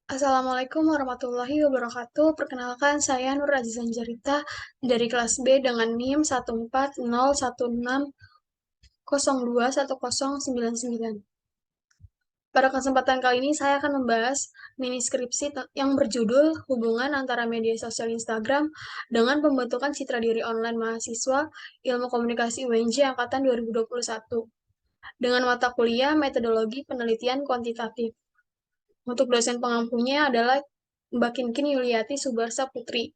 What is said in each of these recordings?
Assalamualaikum warahmatullahi wabarakatuh. Perkenalkan, saya Nur Azizan Jarita dari kelas B dengan NIM 14016102199. Pada kesempatan kali ini, saya akan membahas mini skripsi yang berjudul Hubungan Antara Media Sosial Instagram dengan Pembentukan Citra Diri Online Mahasiswa Ilmu Komunikasi UNJ Angkatan 2021 dengan mata kuliah Metodologi Penelitian Kuantitatif. Untuk dosen pengampunya adalah Mbak Kinkin Yuliati Subarsa Putri,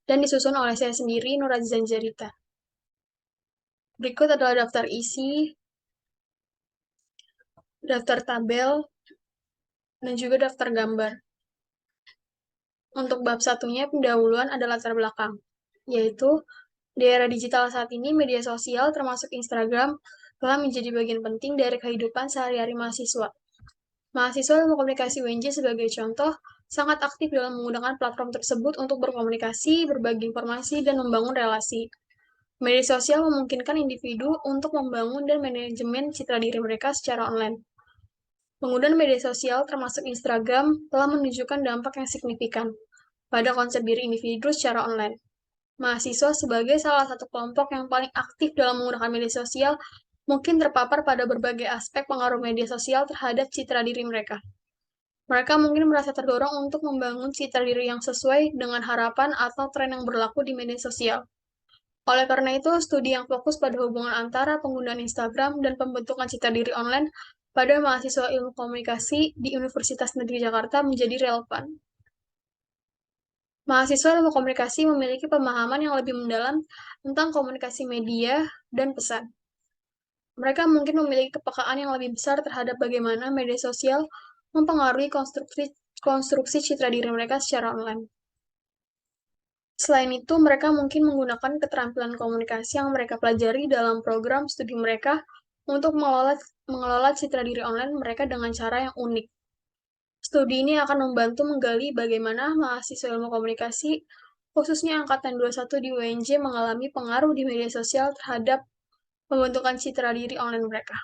dan disusun oleh saya sendiri, Nur Azizan Jarita. Berikut adalah daftar isi, daftar tabel, dan juga daftar gambar. Untuk bab satunya, pendahuluan adalah latar belakang, yaitu di era digital saat ini, media sosial termasuk Instagram telah menjadi bagian penting dari kehidupan sehari-hari mahasiswa. Mahasiswa ilmu komunikasi UNJ sebagai contoh, sangat aktif dalam menggunakan platform tersebut untuk berkomunikasi, berbagi informasi, dan membangun relasi. Media sosial memungkinkan individu untuk membangun dan manajemen citra diri mereka secara online. Penggunaan media sosial termasuk Instagram telah menunjukkan dampak yang signifikan pada konsep diri individu secara online. Mahasiswa sebagai salah satu kelompok yang paling aktif dalam menggunakan media sosial mungkin terpapar pada berbagai aspek pengaruh media sosial terhadap citra diri mereka. Mereka mungkin merasa terdorong untuk membangun citra diri yang sesuai dengan harapan atau tren yang berlaku di media sosial. Oleh karena itu, studi yang fokus pada hubungan antara penggunaan Instagram dan pembentukan citra diri online pada mahasiswa ilmu komunikasi di Universitas Negeri Jakarta menjadi relevan. Mahasiswa ilmu komunikasi memiliki pemahaman yang lebih mendalam tentang komunikasi media dan pesan. Mereka mungkin memiliki kepekaan yang lebih besar terhadap bagaimana media sosial mempengaruhi konstruksi citra diri mereka secara online. Selain itu, mereka mungkin menggunakan keterampilan komunikasi yang mereka pelajari dalam program studi mereka untuk mengelola citra diri online mereka dengan cara yang unik. Studi ini akan membantu menggali bagaimana mahasiswa ilmu komunikasi, khususnya Angkatan 21 di UNJ, mengalami pengaruh di media sosial terhadap pembentukan citra diri online mereka.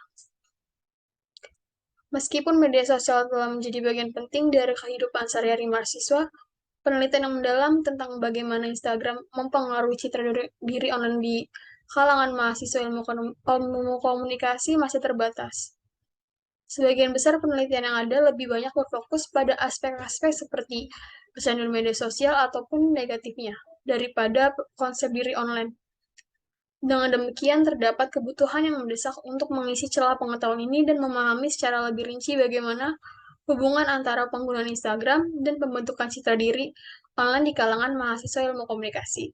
Meskipun media sosial telah menjadi bagian penting dari kehidupan sehari-hari mahasiswa, penelitian yang mendalam tentang bagaimana Instagram mempengaruhi citra diri online di kalangan mahasiswa ilmu komunikasi masih terbatas. Sebagian besar penelitian yang ada lebih banyak berfokus pada aspek-aspek seperti kecanduan media sosial ataupun negatifnya, daripada konsep diri online. Dengan demikian, terdapat kebutuhan yang mendesak untuk mengisi celah pengetahuan ini dan memahami secara lebih rinci bagaimana hubungan antara penggunaan Instagram dan pembentukan citra diri online di kalangan mahasiswa ilmu komunikasi.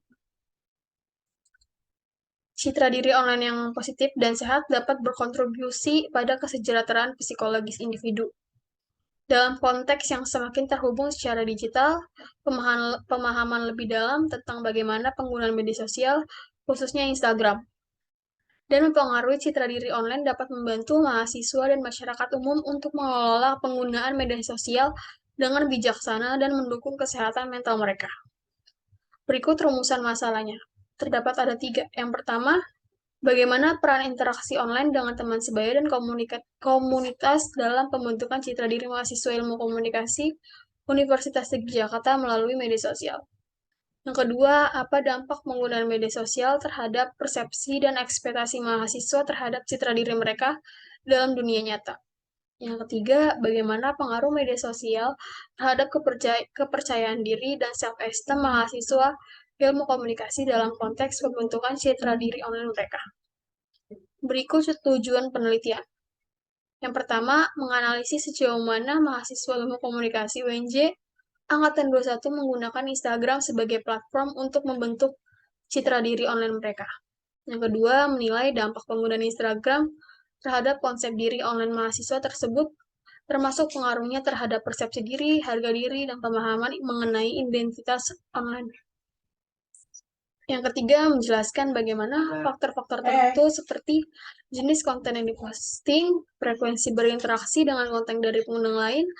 Citra diri online yang positif dan sehat dapat berkontribusi pada kesejahteraan psikologis individu. Dalam konteks yang semakin terhubung secara digital, pemahaman lebih dalam tentang bagaimana penggunaan media sosial, khususnya Instagram, dan mempengaruhi citra diri online dapat membantu mahasiswa dan masyarakat umum untuk mengelola penggunaan media sosial dengan bijaksana dan mendukung kesehatan mental mereka. Berikut rumusan masalahnya. Terdapat ada 3. Yang pertama, bagaimana peran interaksi online dengan teman sebaya dan komunitas dalam pembentukan citra diri mahasiswa ilmu komunikasi Universitas Negeri Jakarta melalui media sosial. Yang kedua, apa dampak penggunaan media sosial terhadap persepsi dan ekspektasi mahasiswa terhadap citra diri mereka dalam dunia nyata. Yang ketiga, bagaimana pengaruh media sosial terhadap kepercayaan diri dan self-esteem mahasiswa ilmu komunikasi dalam konteks pembentukan citra diri online mereka. Berikut tujuan penelitian. Yang pertama, menganalisis sejauh mana mahasiswa ilmu komunikasi UNJ Angkatan 21 menggunakan Instagram sebagai platform untuk membentuk citra diri online mereka. Yang kedua, menilai dampak penggunaan Instagram terhadap konsep diri online mahasiswa tersebut, termasuk pengaruhnya terhadap persepsi diri, harga diri, dan pemahaman mengenai identitas online. Yang ketiga, menjelaskan bagaimana faktor-faktor tertentu seperti jenis konten yang diposting, frekuensi berinteraksi dengan konten dari pengguna lain,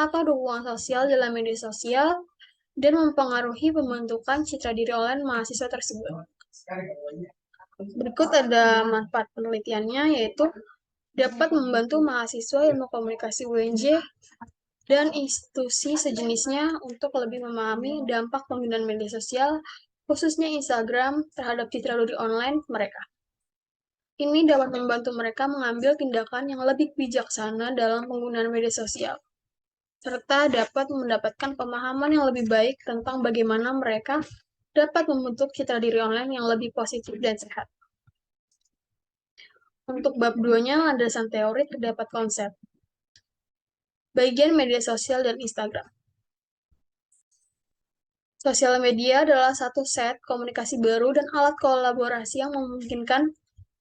atau dukungan sosial dalam media sosial, dan mempengaruhi pembentukan citra diri online mahasiswa tersebut. Berikut ada manfaat penelitiannya, yaitu dapat membantu mahasiswa ilmu komunikasi UNJ dan institusi sejenisnya untuk lebih memahami dampak penggunaan media sosial, khususnya Instagram, terhadap citra diri online mereka. Ini dapat membantu mereka mengambil tindakan yang lebih bijaksana dalam penggunaan media sosial, serta dapat mendapatkan pemahaman yang lebih baik tentang bagaimana mereka dapat membentuk citra diri online yang lebih positif dan sehat. Untuk bab 2-nya, landasan teori terdapat konsep. Bagian media sosial dan Instagram. Sosial media adalah satu set komunikasi baru dan alat kolaborasi yang memungkinkan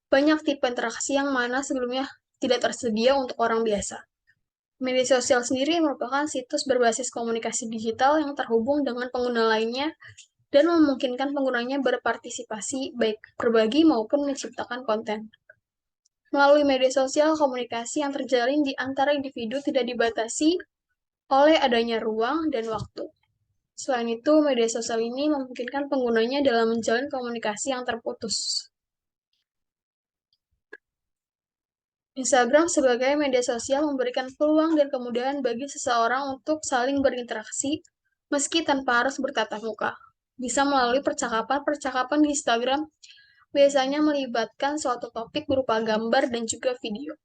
banyak tipe interaksi yang mana sebelumnya tidak tersedia untuk orang biasa. Media sosial sendiri merupakan situs berbasis komunikasi digital yang terhubung dengan pengguna lainnya dan memungkinkan penggunanya berpartisipasi baik berbagi maupun menciptakan konten. Melalui media sosial, komunikasi yang terjalin di antara individu tidak dibatasi oleh adanya ruang dan waktu. Selain itu, media sosial ini memungkinkan penggunanya dalam menjalin komunikasi yang terputus. Instagram sebagai media sosial memberikan peluang dan kemudahan bagi seseorang untuk saling berinteraksi meski tanpa harus bertatap muka. Bisa melalui percakapan-percakapan di Instagram biasanya melibatkan suatu topik berupa gambar dan juga video.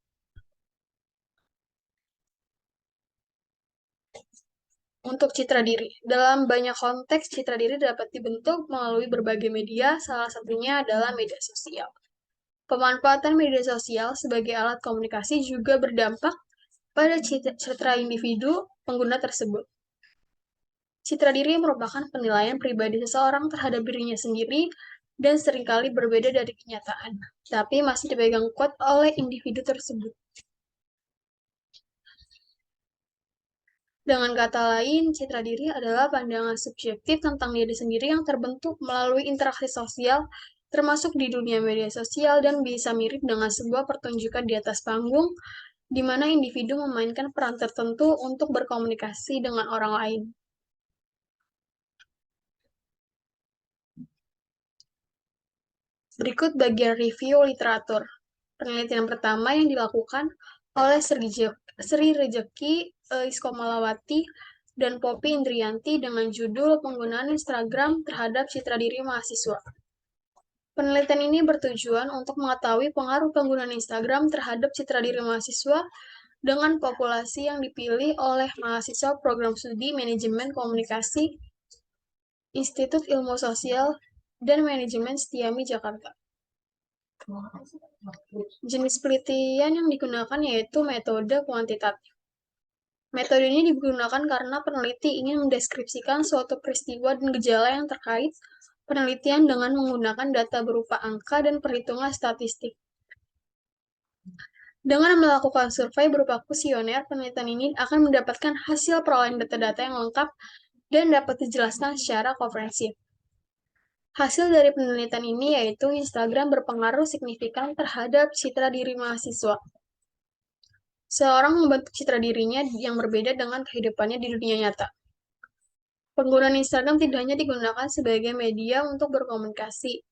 Untuk citra diri. Dalam banyak konteks, citra diri dapat dibentuk melalui berbagai media, salah satunya adalah media sosial. Pemanfaatan media sosial sebagai alat komunikasi juga berdampak pada citra individu pengguna tersebut. Citra diri merupakan penilaian pribadi seseorang terhadap dirinya sendiri dan seringkali berbeda dari kenyataan, tapi masih dipegang kuat oleh individu tersebut. Dengan kata lain, citra diri adalah pandangan subjektif tentang diri sendiri yang terbentuk melalui interaksi sosial, termasuk di dunia media sosial, dan bisa mirip dengan sebuah pertunjukan di atas panggung, di mana individu memainkan peran tertentu untuk berkomunikasi dengan orang lain. Berikut bagian review literatur. Penelitian pertama yang dilakukan oleh Sri Rejeki Iskomalawati dan Poppy Indrianti dengan judul Penggunaan Instagram terhadap Citra Diri Mahasiswa. Penelitian ini bertujuan untuk mengetahui pengaruh penggunaan Instagram terhadap citra diri mahasiswa dengan populasi yang dipilih oleh mahasiswa program studi Manajemen Komunikasi Institut Ilmu Sosial dan Manajemen Setiami Jakarta. Jenis penelitian yang digunakan yaitu metode kuantitatif. Metode ini digunakan karena peneliti ingin mendeskripsikan suatu peristiwa dan gejala yang terkait penelitian dengan menggunakan data berupa angka dan perhitungan statistik. Dengan melakukan survei berupa kuesioner, penelitian ini akan mendapatkan hasil perolehan data-data yang lengkap dan dapat dijelaskan secara komprehensif. Hasil dari penelitian ini yaitu Instagram berpengaruh signifikan terhadap citra diri mahasiswa. Seorang membentuk citra dirinya yang berbeda dengan kehidupannya di dunia nyata. Penggunaan Instagram tidak hanya digunakan sebagai media untuk berkomunikasi,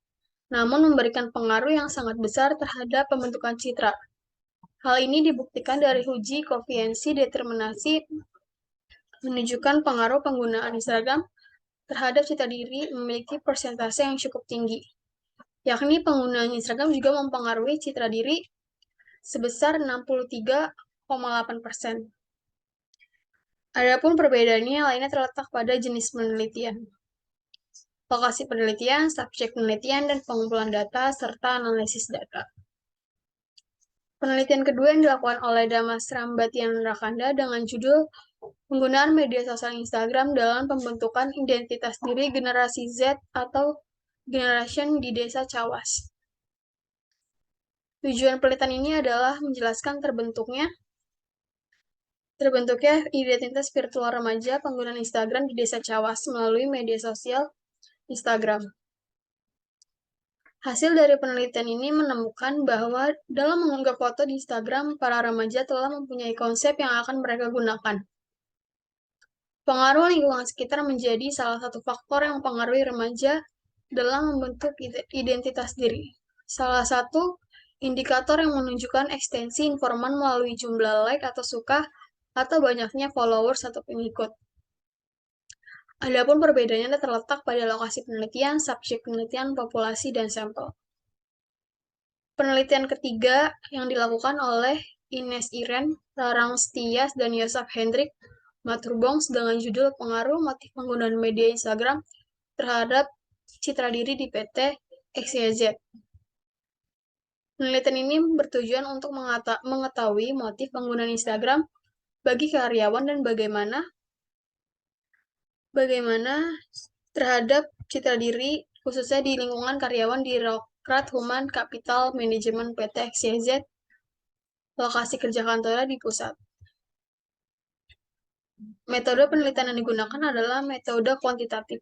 namun memberikan pengaruh yang sangat besar terhadap pembentukan citra. Hal ini dibuktikan dari uji koefiensi determinasi menunjukkan pengaruh penggunaan Instagram terhadap citra diri memiliki persentase yang cukup tinggi, yakni penggunaan Instagram juga mempengaruhi citra diri sebesar 63,8%. Adapun perbedaannya lainnya terletak pada jenis penelitian, lokasi penelitian, subjek penelitian, dan pengumpulan data, serta analisis data. Penelitian kedua yang dilakukan oleh Damas Rambatian Rakanda dengan judul Penggunaan Media Sosial Instagram dalam Pembentukan Identitas Diri Generasi Z atau Generation di Desa Cawas. Tujuan penelitian ini adalah menjelaskan terbentuknya identitas virtual remaja penggunaan Instagram di Desa Cawas melalui media sosial Instagram. Hasil dari penelitian ini menemukan bahwa dalam mengunggah foto di Instagram, para remaja telah mempunyai konsep yang akan mereka gunakan. Pengaruh lingkungan sekitar menjadi salah satu faktor yang mempengaruhi remaja dalam membentuk identitas diri. Salah satu indikator yang menunjukkan ekstensi informan melalui jumlah like atau suka atau banyaknya followers atau pengikut. Adapun perbedaannya terletak pada lokasi penelitian, subjek penelitian, populasi, dan sampel. Penelitian ketiga yang dilakukan oleh Ines Iren, Rarang Stias, dan Yosef Hendrik Maturbongs dengan judul Pengaruh Motif Penggunaan Media Instagram terhadap Citra Diri di PT XYZ. Penelitian ini bertujuan untuk mengetahui motif penggunaan Instagram bagi karyawan dan bagaimana terhadap citra diri, khususnya di lingkungan karyawan di Rokrat Human Capital Management PT XYZ, lokasi kerja kantornya di pusat. Metode penelitian yang digunakan adalah metode kuantitatif.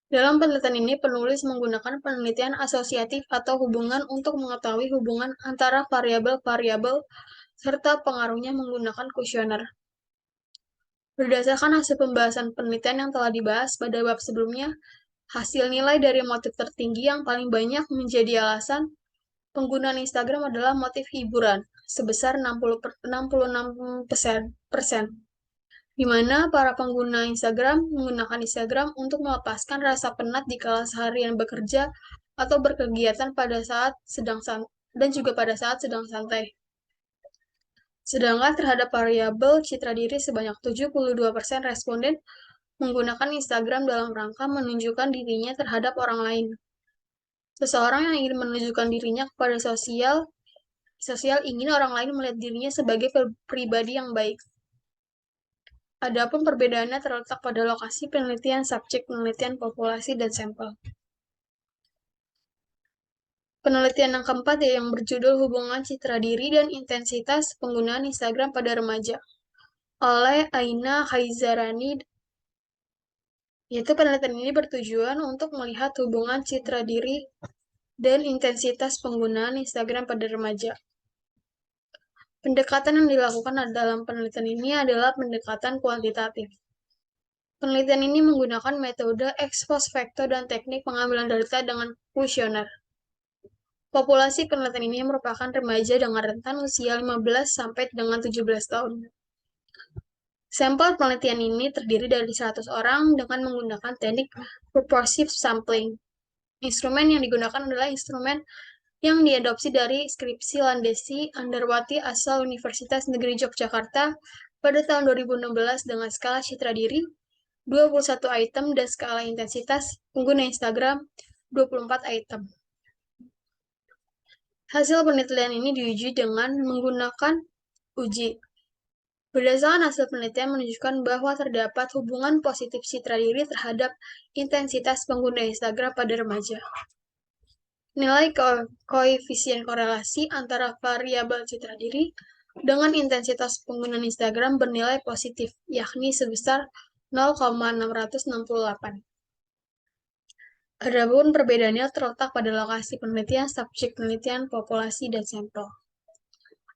Dalam penelitian ini, penulis menggunakan penelitian asosiatif atau hubungan untuk mengetahui hubungan antara variabel-variabel serta pengaruhnya menggunakan kuesioner. Berdasarkan hasil pembahasan penelitian yang telah dibahas pada bab sebelumnya, hasil nilai dari motif tertinggi yang paling banyak menjadi alasan penggunaan Instagram adalah motif hiburan, sebesar 66%, di mana para pengguna Instagram menggunakan Instagram untuk melepaskan rasa penat di kala seharian bekerja atau berkegiatan dan juga pada saat sedang santai. Sedangkan terhadap variabel citra diri sebanyak 72% responden menggunakan Instagram dalam rangka menunjukkan dirinya terhadap orang lain. Seseorang yang ingin menunjukkan dirinya kepada sosial ingin orang lain melihat dirinya sebagai pribadi yang baik. Adapun perbedaannya terletak pada lokasi penelitian, subjek penelitian, populasi, dan sampel. Penelitian yang keempat yang berjudul Hubungan Citra Diri dan Intensitas Penggunaan Instagram pada Remaja oleh Aina Haizarani. Yaitu penelitian ini bertujuan untuk melihat hubungan citra diri dan intensitas penggunaan Instagram pada remaja. Pendekatan yang dilakukan dalam penelitian ini adalah pendekatan kuantitatif. Penelitian ini menggunakan metode ex post facto dan teknik pengambilan data dengan kuesioner. Populasi penelitian ini merupakan remaja dengan rentan usia 15 sampai dengan 17 tahun. Sampel penelitian ini terdiri dari 100 orang dengan menggunakan teknik purposive sampling. Instrumen yang digunakan adalah instrumen yang diadopsi dari skripsi Landesi Andarwati asal Universitas Negeri Yogyakarta pada tahun 2016 dengan skala citra diri 21 item dan skala intensitas pengguna Instagram 24 item. Hasil penelitian ini diuji dengan menggunakan uji. Berdasarkan hasil penelitian menunjukkan bahwa terdapat hubungan positif citra diri terhadap intensitas pengguna Instagram pada remaja. Nilai koefisien korelasi antara variabel citra diri dengan intensitas penggunaan Instagram bernilai positif, yakni sebesar 0,668. Adapun perbedaannya terletak pada lokasi penelitian, subjek penelitian, populasi, dan sampel.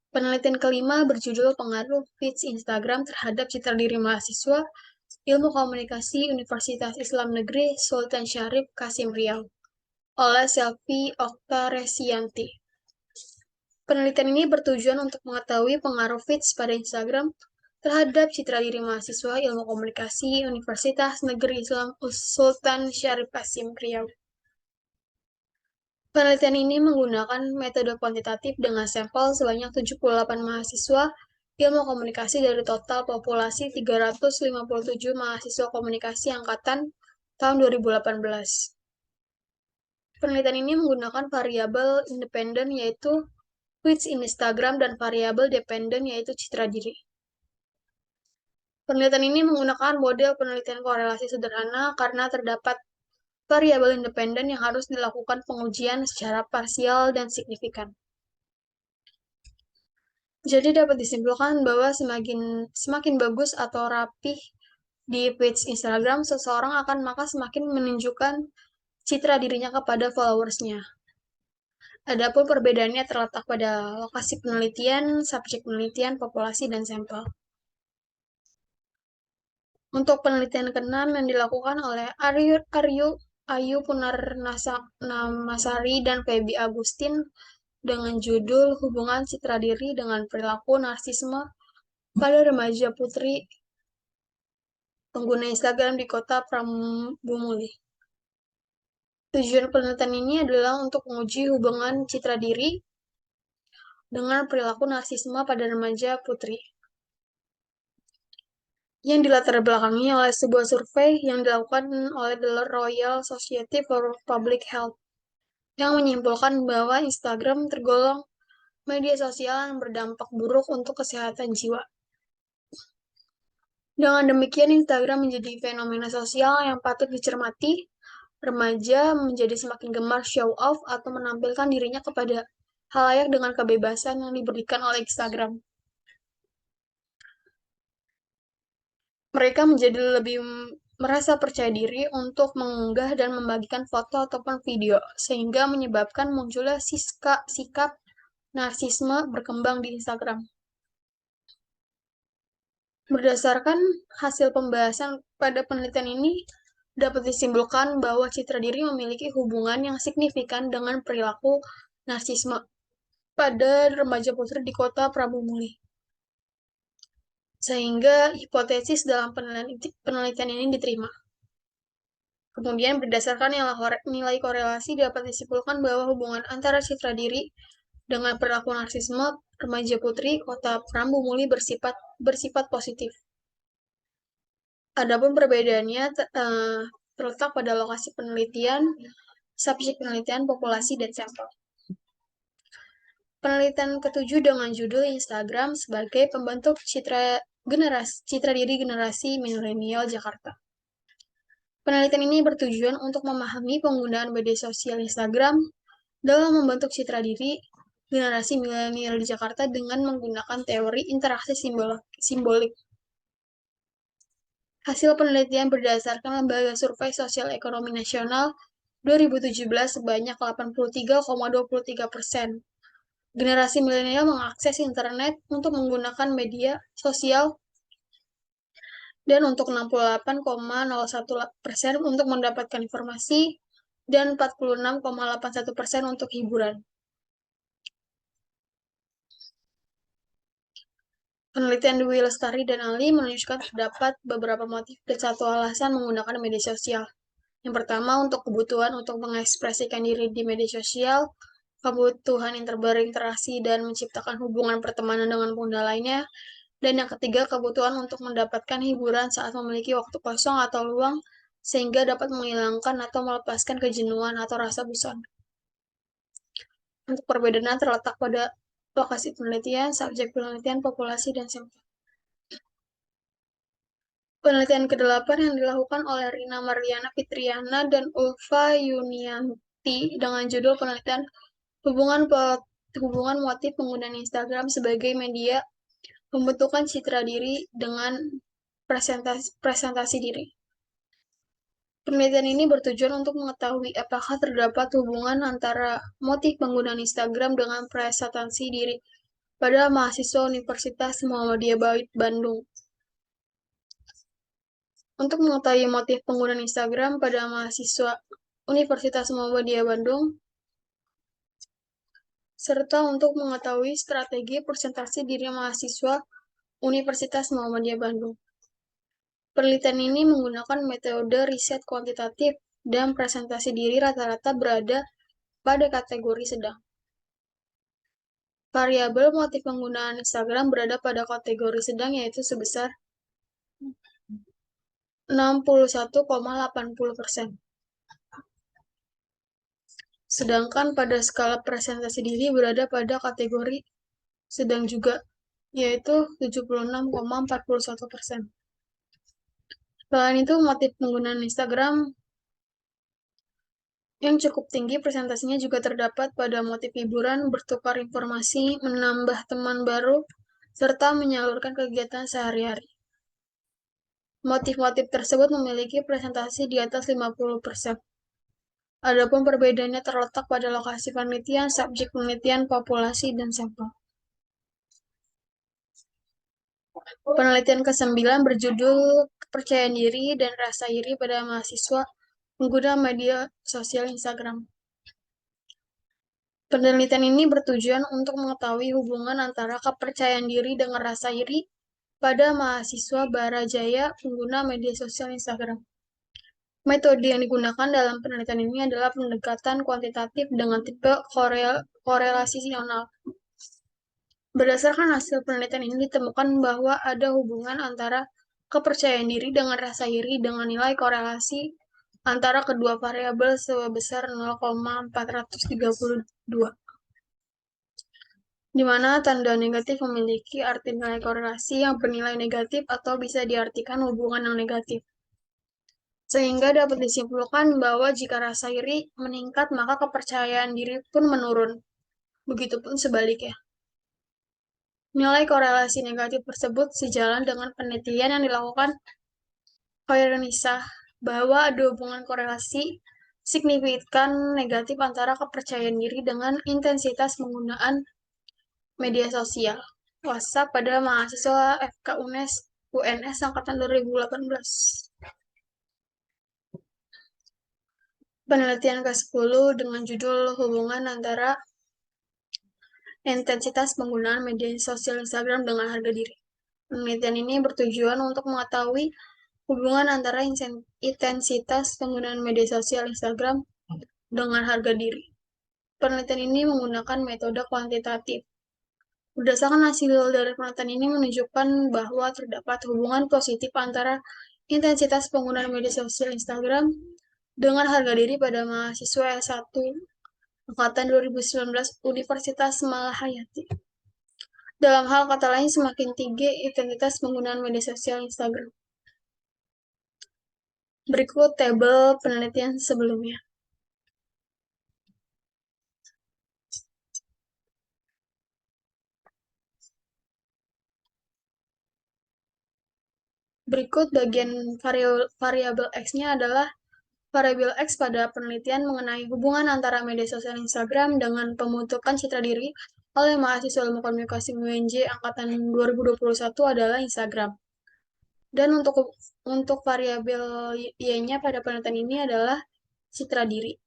Penelitian kelima berjudul Pengaruh Feeds Instagram terhadap Citra Diri Mahasiswa Ilmu Komunikasi Universitas Islam Negeri Sultan Syarif Kasim Riau oleh Selvi Oktaresianti. Penelitian ini bertujuan untuk mengetahui pengaruh feeds pada Instagram terhadap citra diri mahasiswa Ilmu Komunikasi Universitas Negeri Islam Sultan Syarif Kasim Riau. Penelitian ini menggunakan metode kuantitatif dengan sampel sebanyak 78 mahasiswa Ilmu Komunikasi dari total populasi 357 mahasiswa komunikasi angkatan tahun 2018. Penelitian ini menggunakan variabel independen yaitu feeds Instagram dan variabel dependen yaitu citra diri. Penelitian ini menggunakan model penelitian korelasi sederhana karena terdapat variabel independen yang harus dilakukan pengujian secara parsial dan signifikan. Jadi dapat disimpulkan bahwa semakin bagus atau rapih di feeds Instagram seseorang maka semakin menunjukkan citra dirinya kepada followersnya. Adapun perbedaannya terletak pada lokasi penelitian, subjek penelitian, populasi, dan sampel. Untuk penelitian ke-6 yang dilakukan oleh Ayu Punarnamasari dan Feby Agustin dengan judul Hubungan Citra Diri dengan Perilaku Narsisme pada remaja putri pengguna Instagram di kota Prambumuli. Tujuan penelitian ini adalah untuk menguji hubungan citra diri dengan perilaku narsisme pada remaja putri, yang dilatar belakangi oleh sebuah survei yang dilakukan oleh The Royal Society for Public Health, yang menyimpulkan bahwa Instagram tergolong media sosial yang berdampak buruk untuk kesehatan jiwa. Dengan demikian, Instagram menjadi fenomena sosial yang patut dicermati. Remaja menjadi semakin gemar show off atau menampilkan dirinya kepada halayak dengan kebebasan yang diberikan oleh Instagram. Mereka menjadi lebih merasa percaya diri untuk mengunggah dan membagikan foto ataupun video, sehingga menyebabkan munculnya sikap narsisme berkembang di Instagram. Berdasarkan hasil pembahasan pada penelitian ini, dapat disimpulkan bahwa citra diri memiliki hubungan yang signifikan dengan perilaku narsisme pada remaja putri di kota Prabumuli. Sehingga hipotesis dalam penelitian ini diterima. Kemudian berdasarkan nilai korelasi dapat disimpulkan bahwa hubungan antara citra diri dengan perilaku narsisme remaja putri kota Prambumuli bersifat positif. Adapun perbedaannya terletak pada lokasi penelitian, subjek penelitian, populasi, dan sampel. Penelitian ketujuh dengan judul Instagram sebagai pembentuk citra diri generasi milenial Jakarta. Penelitian ini bertujuan untuk memahami penggunaan media sosial Instagram dalam membentuk citra diri generasi milenial di Jakarta dengan menggunakan teori interaksi simbolik. Hasil penelitian berdasarkan Lembaga Survei Sosial Ekonomi Nasional 2017 sebanyak 83,23%. Generasi milenial mengakses internet untuk menggunakan media sosial dan untuk 68,01% untuk mendapatkan informasi dan 46,81% untuk hiburan. Penelitian Dwi Lestari dan Ali menunjukkan terdapat beberapa motif dan satu alasan menggunakan media sosial. Yang pertama, untuk kebutuhan untuk mengekspresikan diri di media sosial, kebutuhan yang berinteraksi dan menciptakan hubungan pertemanan dengan pengguna lainnya, dan yang ketiga, kebutuhan untuk mendapatkan hiburan saat memiliki waktu kosong atau luang, sehingga dapat menghilangkan atau melepaskan kejenuhan atau rasa bosan. Untuk perbedaan terletak pada lokasi penelitian, subjek penelitian, populasi, dan sampel. Penelitian ke-8 yang dilakukan oleh Rina Mariana Fitriana dan Ulfa Yunianti dengan judul penelitian hubungan motif penggunaan Instagram sebagai media pembentukan citra diri dengan presentasi diri. Penelitian ini bertujuan untuk mengetahui apakah terdapat hubungan antara motif penggunaan Instagram dengan presentasi diri pada mahasiswa Universitas Muhammadiyah Bandung. Untuk mengetahui motif penggunaan Instagram pada mahasiswa Universitas Muhammadiyah Bandung, serta untuk mengetahui strategi presentasi diri mahasiswa Universitas Muhammadiyah Bandung. Penelitian ini menggunakan metode riset kuantitatif dan presentasi diri rata-rata berada pada kategori sedang. Variabel motif penggunaan Instagram berada pada kategori sedang yaitu sebesar 61,80%. Sedangkan pada skala presentasi diri berada pada kategori sedang juga, yaitu 76,41%. Selain itu, motif penggunaan Instagram yang cukup tinggi presentasinya juga terdapat pada motif hiburan, bertukar informasi, menambah teman baru, serta menyalurkan kegiatan sehari-hari. Motif-motif tersebut memiliki presentasi di atas 50%. Adapun perbedaannya terletak pada lokasi penelitian, subjek penelitian, populasi, dan sampel. Penelitian ke-9 berjudul Kepercayaan Diri dan Rasa Iri pada Mahasiswa Pengguna Media Sosial Instagram. Penelitian ini bertujuan untuk mengetahui hubungan antara kepercayaan diri dengan rasa iri pada mahasiswa Barajaya pengguna media sosial Instagram. Metode yang digunakan dalam penelitian ini adalah pendekatan kuantitatif dengan tipe korelasional. Berdasarkan hasil penelitian ini ditemukan bahwa ada hubungan antara kepercayaan diri dengan rasa iri dengan nilai korelasi antara kedua variabel sebesar 0,432, di mana tanda negatif memiliki arti nilai korelasi yang bernilai negatif atau bisa diartikan hubungan yang negatif. Sehingga dapat disimpulkan bahwa jika rasa iri meningkat, maka kepercayaan diri pun menurun. Begitupun sebaliknya. Nilai korelasi negatif tersebut sejalan dengan penelitian yang dilakukan Koirunisa bahwa ada hubungan korelasi signifikan negatif antara kepercayaan diri dengan intensitas penggunaan media sosial. WhatsApp pada mahasiswa FK UNS angkatan 2018. Penelitian ke-10 dengan judul hubungan antara intensitas penggunaan media sosial Instagram dengan harga diri. Penelitian ini bertujuan untuk mengetahui hubungan antara intensitas penggunaan media sosial Instagram dengan harga diri. Penelitian ini menggunakan metode kuantitatif. Berdasarkan hasil dari penelitian ini menunjukkan bahwa terdapat hubungan positif antara intensitas penggunaan media sosial Instagram dengan harga diri pada mahasiswa S1 angkatan 2019 Universitas Malahayati. Dalam hal kata lain, semakin tinggi intensitas penggunaan media sosial Instagram. Berikut tabel penelitian sebelumnya. Berikut bagian variabel X-nya adalah variabel X pada penelitian mengenai hubungan antara media sosial Instagram dengan pembentukan citra diri oleh mahasiswa ilmu komunikasi UNJ angkatan 2021 adalah Instagram. Dan untuk variabel Y-nya pada penelitian ini adalah citra diri.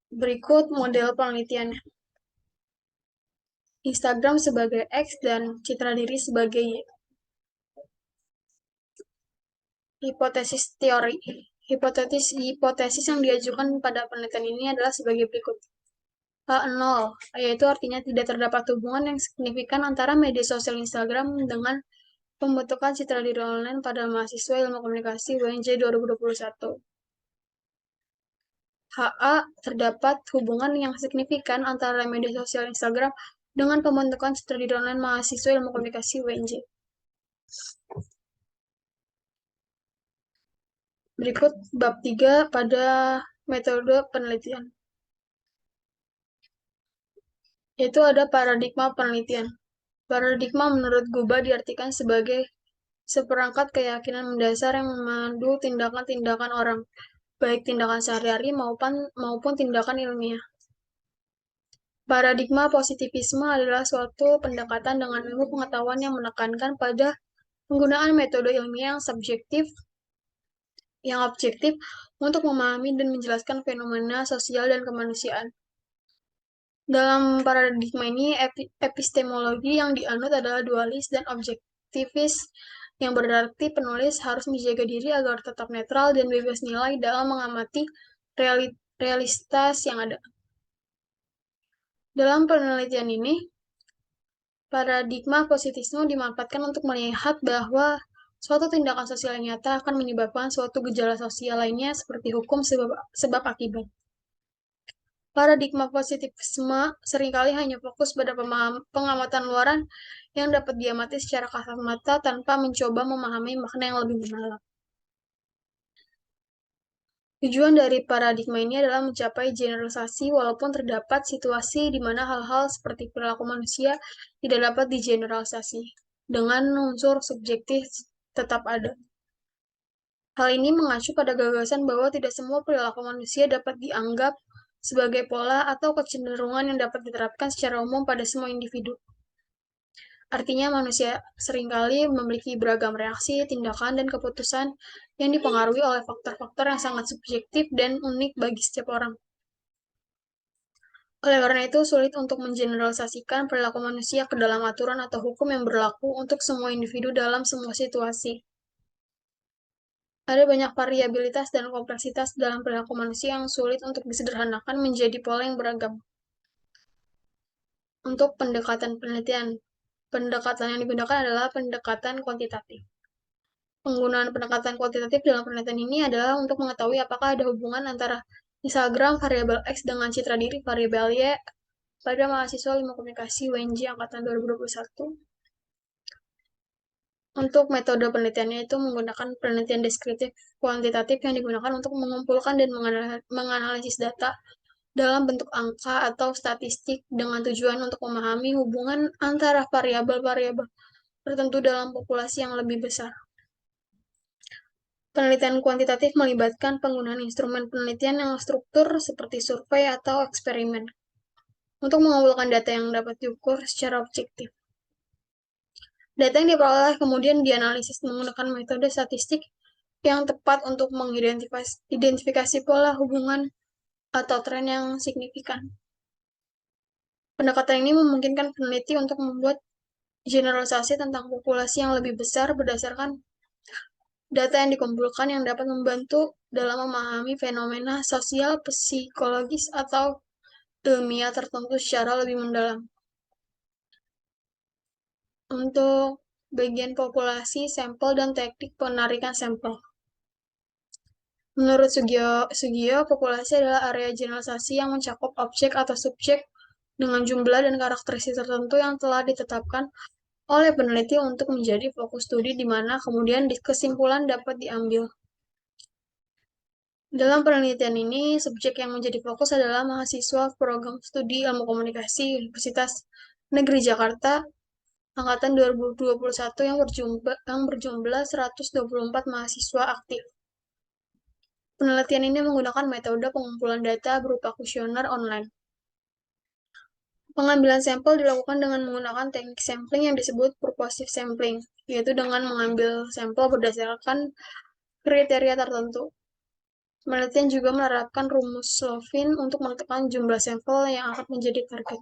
Berikut model penelitiannya. Instagram sebagai X dan citra diri sebagai Y. Hipotesis teori. Hipotesis yang diajukan pada penelitian ini adalah sebagai berikut. 0, yaitu artinya tidak terdapat hubungan yang signifikan antara media sosial Instagram dengan pembentukan citra diri online pada mahasiswa ilmu komunikasi UNJ 2021. HA, terdapat hubungan yang signifikan antara media sosial Instagram dengan pembentukan citra diri online mahasiswa ilmu komunikasi UNJ. Berikut bab 3 pada metode penelitian. Yaitu ada paradigma penelitian. Paradigma menurut Guba diartikan sebagai seperangkat keyakinan mendasar yang memandu tindakan-tindakan orang, baik tindakan sehari-hari maupun tindakan ilmiah. Paradigma positivisme adalah suatu pendekatan dengan ilmu pengetahuan yang menekankan pada penggunaan metode ilmiah yang objektif untuk memahami dan menjelaskan fenomena sosial dan kemanusiaan. Dalam paradigma ini, epistemologi yang dianut adalah dualis dan objektivis, yang berarti penulis harus menjaga diri agar tetap netral dan bebas nilai dalam mengamati realitas yang ada. Dalam penelitian ini, paradigma positivisme dimanfaatkan untuk melihat bahwa suatu tindakan sosial yang nyata akan menyebabkan suatu gejala sosial lainnya seperti hukum sebab akibat. Paradigma positivisme seringkali hanya fokus pada pengamatan luaran yang dapat diamati secara kasat mata tanpa mencoba memahami makna yang lebih mendalam. Tujuan dari paradigma ini adalah mencapai generalisasi walaupun terdapat situasi di mana hal-hal seperti perilaku manusia tidak dapat digeneralisasi, dengan unsur subjektif tetap ada. Hal ini mengacu pada gagasan bahwa tidak semua perilaku manusia dapat dianggap sebagai pola atau kecenderungan yang dapat diterapkan secara umum pada semua individu. Artinya manusia seringkali memiliki beragam reaksi, tindakan, dan keputusan yang dipengaruhi oleh faktor-faktor yang sangat subjektif dan unik bagi setiap orang. Oleh karena itu, sulit untuk mengeneralisasikan perilaku manusia ke dalam aturan atau hukum yang berlaku untuk semua individu dalam semua situasi. Ada banyak variabilitas dan kompleksitas dalam perilaku manusia yang sulit untuk disederhanakan menjadi pola yang beragam. Untuk pendekatan penelitian, pendekatan yang digunakan adalah pendekatan kuantitatif. Penggunaan pendekatan kuantitatif dalam penelitian ini adalah untuk mengetahui apakah ada hubungan antara Instagram variabel X dengan citra diri variabel Y pada mahasiswa ilmu komunikasi UNJ angkatan 2021. Untuk metode penelitiannya itu menggunakan penelitian deskriptif kuantitatif yang digunakan untuk mengumpulkan dan menganalisis data dalam bentuk angka atau statistik dengan tujuan untuk memahami hubungan antara variabel-variabel tertentu dalam populasi yang lebih besar. Penelitian kuantitatif melibatkan penggunaan instrumen penelitian yang struktur seperti survei atau eksperimen untuk mengumpulkan data yang dapat diukur secara objektif. Data yang diperoleh kemudian dianalisis menggunakan metode statistik yang tepat untuk mengidentifikasi pola hubungan atau tren yang signifikan. Pendekatan ini memungkinkan peneliti untuk membuat generalisasi tentang populasi yang lebih besar berdasarkan data yang dikumpulkan yang dapat membantu dalam memahami fenomena sosial, psikologis, atau ilmiah tertentu secara lebih mendalam. Untuk bagian populasi, sampel, dan teknik penarikan sampel. Menurut Sugio, populasi adalah area generalisasi yang mencakup objek atau subjek dengan jumlah dan karakteristik tertentu yang telah ditetapkan oleh peneliti untuk menjadi fokus studi di mana kemudian kesimpulan dapat diambil. Dalam penelitian ini, subjek yang menjadi fokus adalah mahasiswa program studi ilmu komunikasi Universitas Negeri Jakarta angkatan 2021 yang berjumlah 124 mahasiswa aktif. Penelitian ini menggunakan metode pengumpulan data berupa kuesioner online. Pengambilan sampel dilakukan dengan menggunakan teknik sampling yang disebut purposive sampling, yaitu dengan mengambil sampel berdasarkan kriteria tertentu. Penelitian juga menerapkan rumus Slovin untuk menentukan jumlah sampel yang akan menjadi target.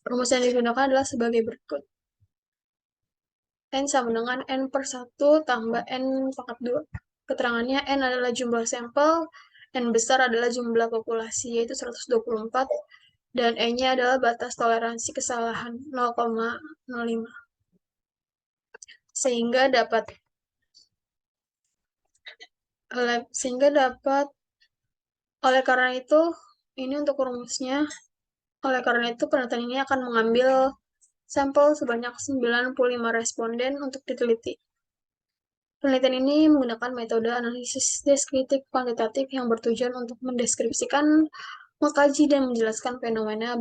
Rumus yang digunakan adalah sebagai berikut. N sama dengan N per 1 tambah N pangkat 2. Keterangannya N adalah jumlah sampel, N besar adalah jumlah populasi, yaitu 124, dan E-nya adalah batas toleransi kesalahan 0,05. Sehingga dapat oleh karena itu ini untuk rumusnya. Oleh karena itu penelitian ini akan mengambil sampel sebanyak 95 responden untuk diteliti. Penelitian ini menggunakan metode analisis deskriptif kuantitatif yang bertujuan untuk mendeskripsikan, mengkaji, dan menjelaskan fenomena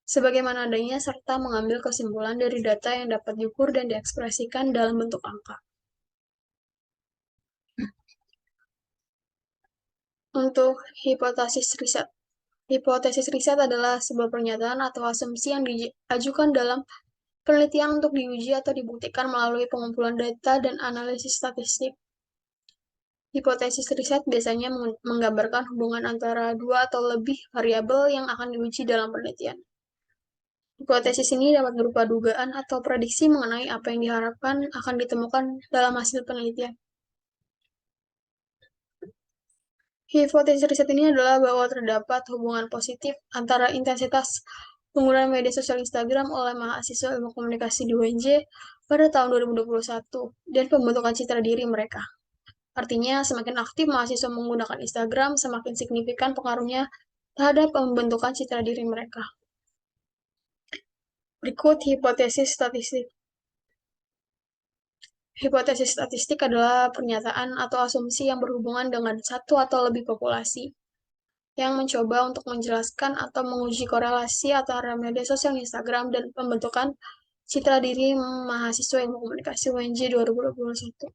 sebagaimana adanya serta mengambil kesimpulan dari data yang dapat diukur dan diekspresikan dalam bentuk angka. Untuk hipotesis riset. Hipotesis riset adalah sebuah pernyataan atau asumsi yang diajukan dalam penelitian untuk diuji atau dibuktikan melalui pengumpulan data dan analisis statistik. Hipotesis riset biasanya menggambarkan hubungan antara dua atau lebih variabel yang akan diuji dalam penelitian. Hipotesis ini dapat berupa dugaan atau prediksi mengenai apa yang diharapkan akan ditemukan dalam hasil penelitian. Hipotesis riset ini adalah bahwa terdapat hubungan positif antara intensitas penggunaan media sosial Instagram oleh mahasiswa ilmu komunikasi di UNJ pada tahun 2021 dan pembentukan citra diri mereka. Artinya, semakin aktif mahasiswa menggunakan Instagram, semakin signifikan pengaruhnya terhadap pembentukan citra diri mereka. Berikut hipotesis statistik. Hipotesis statistik adalah pernyataan atau asumsi yang berhubungan dengan satu atau lebih populasi, yang mencoba untuk menjelaskan atau menguji korelasi antara media sosial Instagram dan pembentukan citra diri mahasiswa ilmu komunikasi UNJ 2021.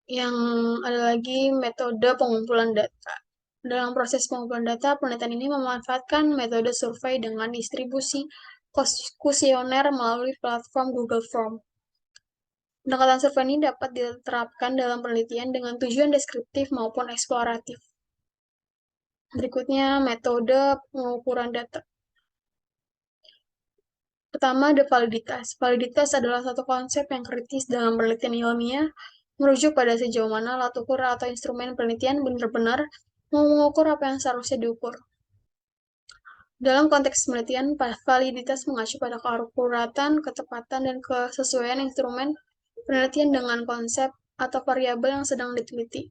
Yang ada lagi metode pengumpulan data. Dalam proses pengumpulan data, penelitian ini memanfaatkan metode survei dengan distribusi kuesioner melalui platform Google Form. Pendekatan survei ini dapat diterapkan dalam penelitian dengan tujuan deskriptif maupun eksploratif. Berikutnya, metode pengukuran data. Pertama, ada validitas. Validitas adalah satu konsep yang kritis dalam penelitian ilmiah, merujuk pada sejauh mana alat ukur atau instrumen penelitian benar-benar mengukur apa yang seharusnya diukur. Dalam konteks penelitian, validitas mengacu pada keakuratan, ketepatan, dan kesesuaian instrumen penelitian dengan konsep atau variabel yang sedang diteliti.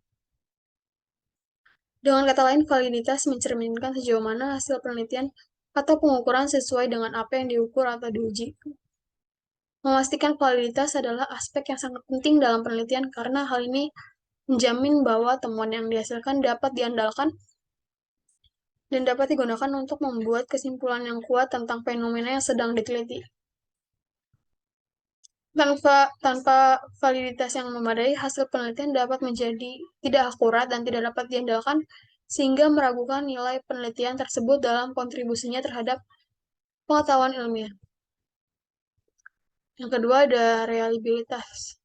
Dengan kata lain, validitas mencerminkan sejauh mana hasil penelitian atau pengukuran sesuai dengan apa yang diukur atau diuji. Memastikan validitas adalah aspek yang sangat penting dalam penelitian karena hal ini menjamin bahwa temuan yang dihasilkan dapat diandalkan dan dapat digunakan untuk membuat kesimpulan yang kuat tentang fenomena yang sedang diteliti. Tanpa validitas yang memadai, hasil penelitian dapat menjadi tidak akurat dan tidak dapat diandalkan, sehingga meragukan nilai penelitian tersebut dalam kontribusinya terhadap pengetahuan ilmiah. Yang kedua ada reliabilitas.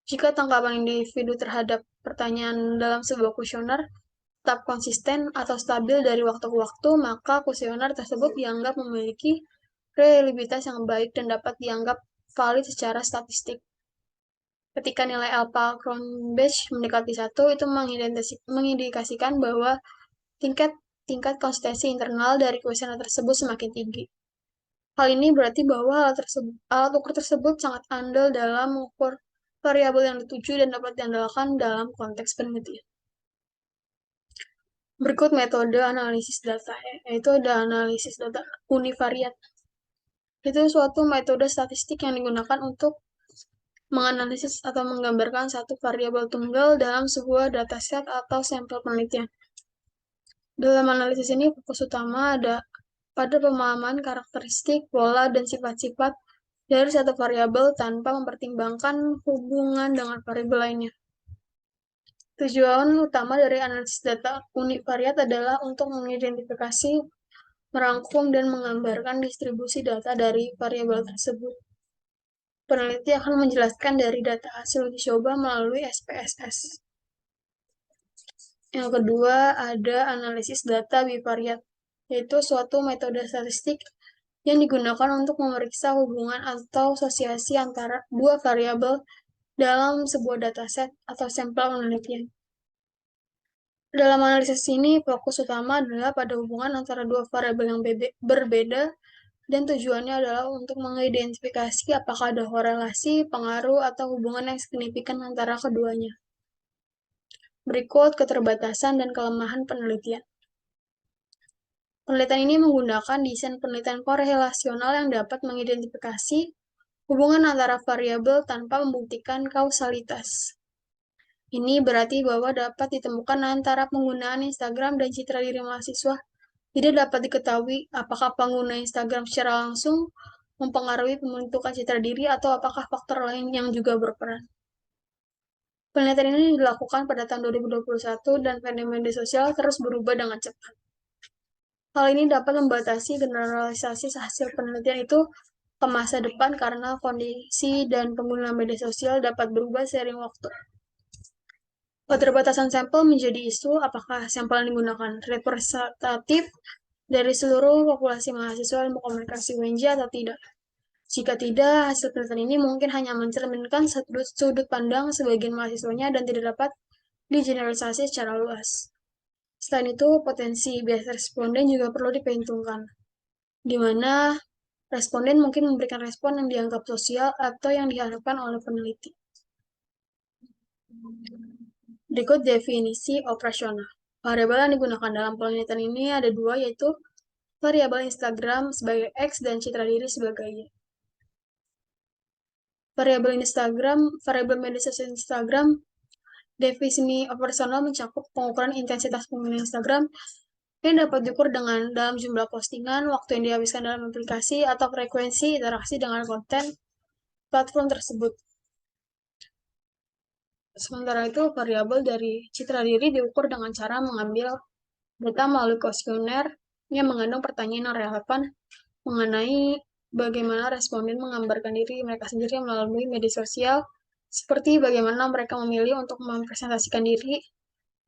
Jika tangkapan individu terhadap pertanyaan dalam sebuah kuesioner tetap konsisten atau stabil dari waktu ke waktu, maka kuesioner tersebut dianggap memiliki reliabilitas yang baik dan dapat dianggap valid secara statistik. Ketika nilai alpha Cronbach mendekati 1, itu mengindikasikan bahwa tingkat tingkat konsistensi internal dari kuesioner tersebut semakin tinggi. Hal ini berarti bahwa alat ukur tersebut sangat andal dalam mengukur variabel yang dituju dan dapat diandalkan dalam konteks penelitian. Berikut metode analisis data, yaitu ada analisis data univariat. Itu suatu metode statistik yang digunakan untuk menganalisis atau menggambarkan satu variabel tunggal dalam sebuah dataset atau sampel penelitian. Dalam analisis ini, fokus utama ada pada pemahaman karakteristik, pola, dan sifat-sifat dari satu variabel tanpa mempertimbangkan hubungan dengan variabel lainnya. Tujuan utama dari analisis data univariat adalah untuk mengidentifikasi, merangkum, dan menggambarkan distribusi data dari variabel tersebut. Peneliti akan menjelaskan dari data hasil uji coba melalui SPSS. Yang kedua, ada analisis data bivariat, yaitu suatu metode statistik yang digunakan untuk memeriksa hubungan atau asosiasi antara dua variabel dalam sebuah dataset atau sampel penelitian. Dalam analisis ini, fokus utama adalah pada hubungan antara dua variabel yang berbeda dan tujuannya adalah untuk mengidentifikasi apakah ada korelasi, pengaruh, atau hubungan yang signifikan antara keduanya. Berikut keterbatasan dan kelemahan penelitian. Penelitian ini menggunakan desain penelitian korelasional yang dapat mengidentifikasi hubungan antara variabel tanpa membuktikan kausalitas. Ini berarti bahwa dapat ditemukan antara penggunaan Instagram dan citra diri mahasiswa. Tidak dapat diketahui apakah pengguna Instagram secara langsung mempengaruhi pembentukan citra diri atau apakah faktor lain yang juga berperan. Penelitian ini dilakukan pada tahun 2021 dan fenomena media sosial terus berubah dengan cepat. Hal ini dapat membatasi generalisasi hasil penelitian itu ke masa depan karena kondisi dan pengguna media sosial dapat berubah seiring waktu. Keterbatasan sampel menjadi isu apakah sampel yang digunakan representatif dari seluruh populasi mahasiswa ilmu komunikasi UNJ atau tidak. Jika tidak, hasil penelitian ini mungkin hanya mencerminkan sudut pandang sebagian mahasiswanya dan tidak dapat digeneralisasi secara luas. Selain itu, potensi bias responden juga perlu diperhitungkan, di mana responden mungkin memberikan respon yang dianggap sosial atau yang diharapkan oleh peneliti. Berikut definisi operasional. Variabel yang digunakan dalam penelitian ini ada dua, yaitu variabel Instagram sebagai X dan citra diri sebagai Y. Variabel media sosial Instagram, definisi operasional mencakup pengukuran intensitas pengguna Instagram yang dapat diukur dalam jumlah postingan, waktu yang dihabiskan dalam aplikasi, atau frekuensi interaksi dengan konten platform tersebut. Sementara itu, variabel dari citra diri diukur dengan cara mengambil data melalui kuesioner yang mengandung pertanyaan yang relevan mengenai bagaimana responden menggambarkan diri mereka sendiri melalui media sosial, seperti bagaimana mereka memilih untuk mempresentasikan diri,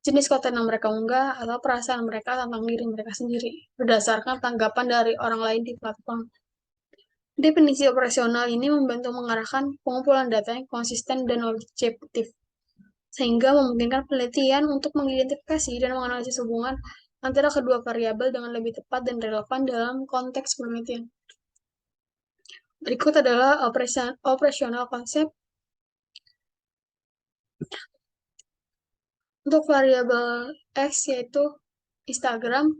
jenis konten yang mereka unggah, atau perasaan mereka tentang diri mereka sendiri, berdasarkan tanggapan dari orang lain di platform. Definisi operasional ini membantu mengarahkan pengumpulan data yang konsisten dan objektif, sehingga memungkinkan penelitian untuk mengidentifikasi dan menganalisis hubungan antara kedua variabel dengan lebih tepat dan relevan dalam konteks penelitian. Berikut adalah operasional konsep untuk variabel X, yaitu Instagram.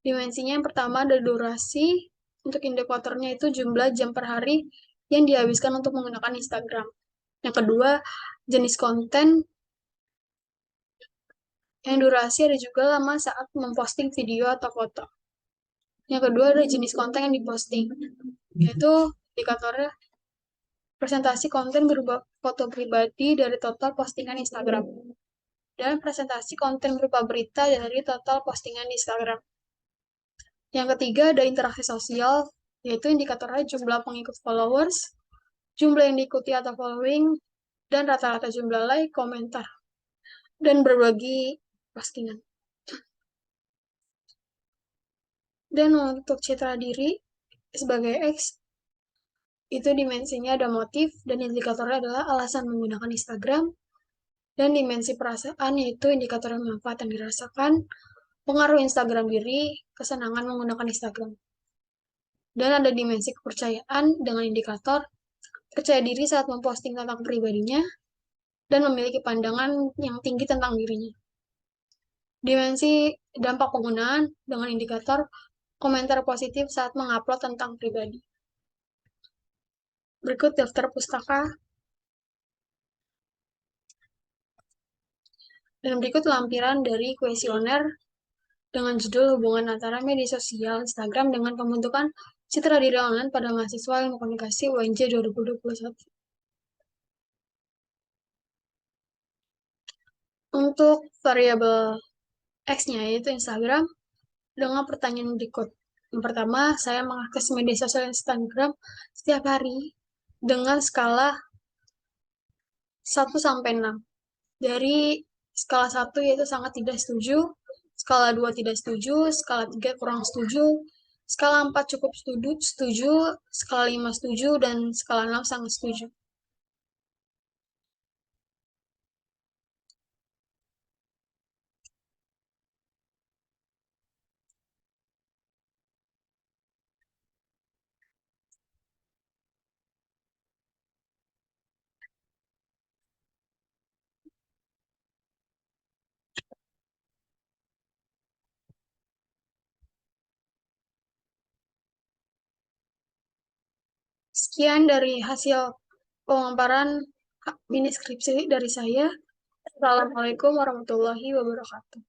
Dimensinya yang pertama ada durasi, untuk indikatornya itu jumlah jam per hari yang dihabiskan untuk menggunakan Instagram. Yang kedua, jenis konten, yang durasi ada juga lama saat memposting video atau foto. Yang kedua ada jenis konten yang diposting, yaitu indikatornya presentasi konten berupa foto pribadi dari total postingan Instagram, dan presentasi konten berupa berita dari total postingan Instagram. Yang ketiga ada interaksi sosial, yaitu indikatornya jumlah pengikut followers, jumlah yang diikuti atau following, dan rata-rata jumlah like, komentar, dan berbagi postingan. Dan untuk citra diri sebagai X, itu dimensinya ada motif, dan indikatornya adalah alasan menggunakan Instagram, dan dimensi perasaan, yaitu indikator manfaat yang dirasakan, pengaruh Instagram diri, kesenangan menggunakan Instagram. Dan ada dimensi kepercayaan dengan indikator percaya diri saat memposting tentang pribadinya, dan memiliki pandangan yang tinggi tentang dirinya. Dimensi dampak penggunaan dengan indikator komentar positif saat mengupload tentang pribadi. Berikut daftar pustaka. Dan berikut lampiran dari kuesioner dengan judul hubungan antara media sosial Instagram dengan pembentukan citra diri online pada mahasiswa ilmu komunikasi UNJ 2021. Untuk variabel X-nya, yaitu Instagram, dengan pertanyaan berikut. Yang pertama, saya mengakses media sosial Instagram setiap hari dengan skala 1-6. Dari skala 1 yaitu sangat tidak setuju, skala 2 tidak setuju, skala 3 kurang setuju, skala 4 cukup setuju, skala 5 setuju, dan skala 6 sangat setuju. Sekian dari hasil pemaparan mini skripsi dari saya. Assalamualaikum warahmatullahi wabarakatuh.